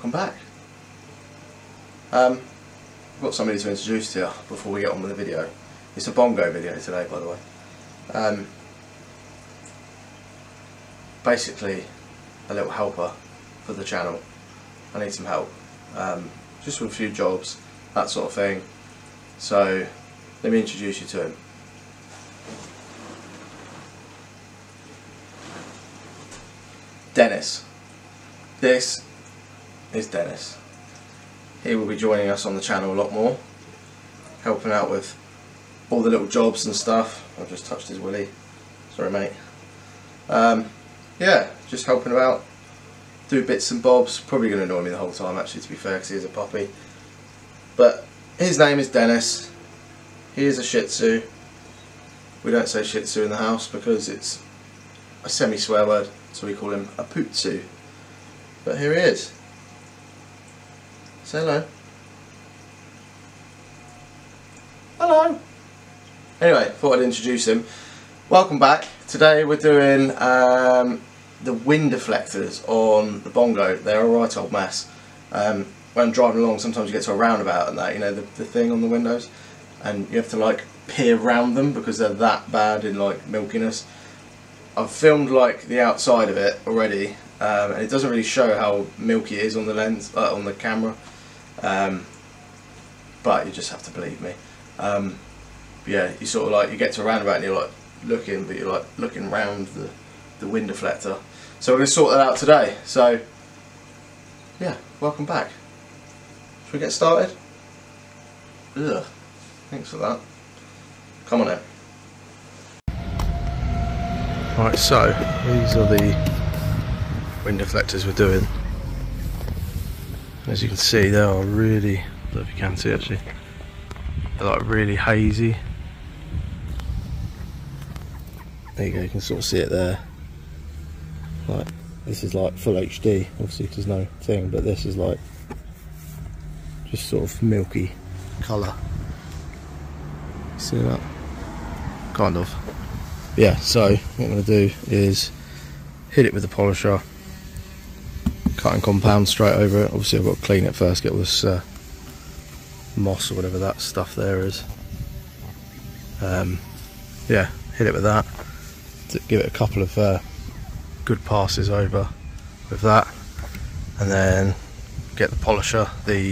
Welcome back. I've got somebody to introduce to you before we get on with the video. It's a bongo video today, by the way. Basically a little helper for the channel. I need some help, just with a few jobs, that sort of thing. So let me introduce you to him. Dennis. This is Dennis. He will be joining us on the channel a lot more, helping out with all the little jobs and stuff. I've just touched his willy, sorry mate. Yeah, just helping him out, do bits and bobs. Probably going to annoy me the whole time actually, to be fair, because he is a puppy. But his name is Dennis. He is a Shih Tzu. We don't say Shih Tzu in the house because it's a semi-swear word, so we call him a Pootsu. But here he is. Say hello. Hello. Anyway, thought I'd introduce him. Welcome back. Today we're doing the wind deflectors on the Bongo. They're a right old mess. When I'm driving along, sometimes you get to a roundabout and that, you know, the thing on the windows, and you have to like peer around them because they're that bad in like milkiness. I've filmed like the outside of it already, and it doesn't really show how milky it is on the lens, on the camera, but you just have to believe me. Yeah, you sort of like, you get to a roundabout and you're like looking, but you're like looking round the wind deflector. So we're going to sort that out today. So yeah, welcome back. Should we get started? Ugh, thanks for that. Come on in. Right, so these are the wind deflectors we're doing. As you can see, they are really, I don't know if you can see actually, they're like really hazy. There you go, you can sort of see it there. Like, this is like full HD, obviously there's no thing, but this is like just sort of milky colour. See that? Kind of. Yeah, so what I'm going to do is hit it with the polisher, cutting compound straight over it. Obviously I've got to clean it first, get all this moss or whatever that stuff there is. Yeah, hit it with that, give it a couple of good passes over with that, and then get the polisher,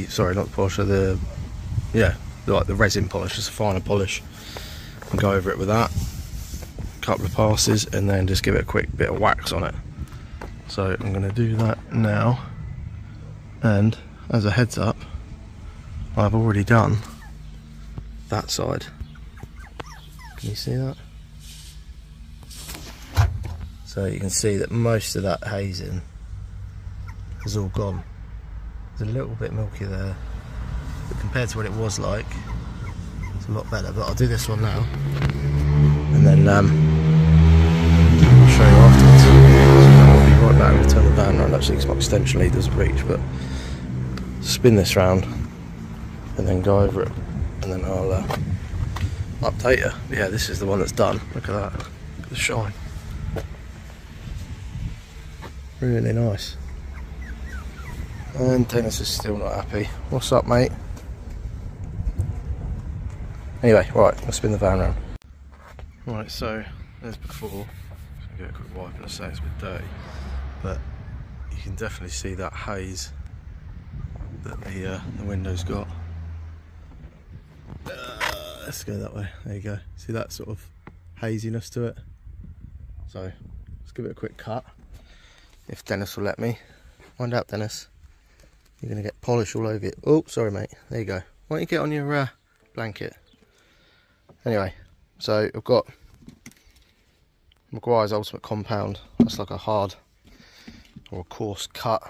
sorry, not the polisher, yeah, like the resin polish, it's a finer polish, and go over it with that. Couple of passes, and then just give it a quick bit of wax on it. So I'm going to do that now, and as a heads up, I've already done that side. Can you see that? So you can see that most of that hazing is all gone. There's a little bit milky there, but compared to what it was like, it's a lot better. But I'll do this one now, and then I'll show you afterwards. So I'll be right back. We'll turn the van around actually, because my extension lead doesn't reach, but spin this round and then go over it, and then I'll update you. But yeah, this is the one that's done. Look at that, look at the shine. Really nice. And Dennis is still not happy. What's up, mate? Anyway, right, I'll spin the van around. Right, so as before, I'm just going to give it a quick wipe and I say it's a bit dirty, but you can definitely see that haze that the window's got. Let's go that way, there you go. See that sort of haziness to it? So let's give it a quick cut, if Dennis will let me. Wind out, Dennis. You're going to get polish all over it. Oh, sorry mate, there you go. Why don't you get on your blanket? Anyway, so I've got Meguiar's Ultimate Compound. That's like a hard or a coarse cut,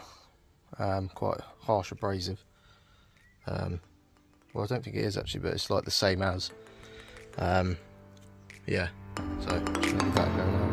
quite harsh abrasive. Well, I don't think it is actually, but it's like the same as. Yeah, so just leave that going on.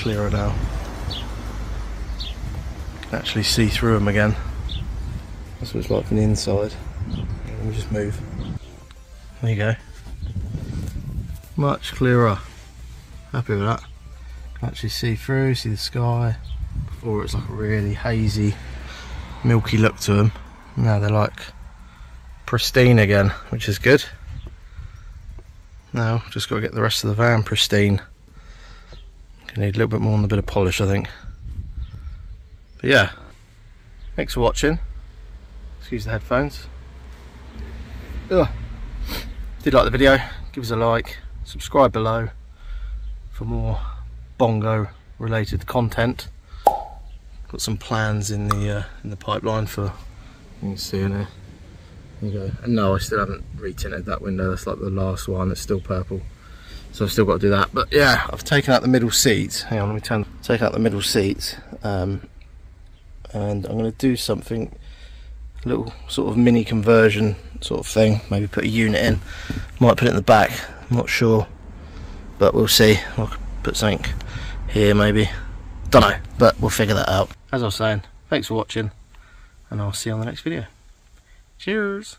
clearer now. You can actually see through them again. That's what it's like from the inside. Let me just move. There you go. Much clearer. Happy with that. You can actually see through, see the sky. Before it's like a really hazy, milky look to them. Now they're like pristine again, which is good. Now just got to get the rest of the van pristine. Gonna need a little bit more on the bit of polish, I think. But yeah, thanks for watching. Excuse the headphones. Ugh. If you did like the video, give us a like, subscribe below for more bongo related content. Got some plans in the pipeline for, you can see in there. There you go. And no, I still haven't retinted that window. That's like the last one. It's still purple, so I've still got to do that. But yeah, I've taken out the middle seats. Hang on, let me take out the middle seats, and I'm going to do something, a little sort of mini conversion sort of thing. Maybe put a unit in. Might put it in the back. I'm not sure, but we'll see. I'll put something here maybe. Don't know, but we'll figure that out. As I was saying, thanks for watching, and I'll see you on the next video. Cheers!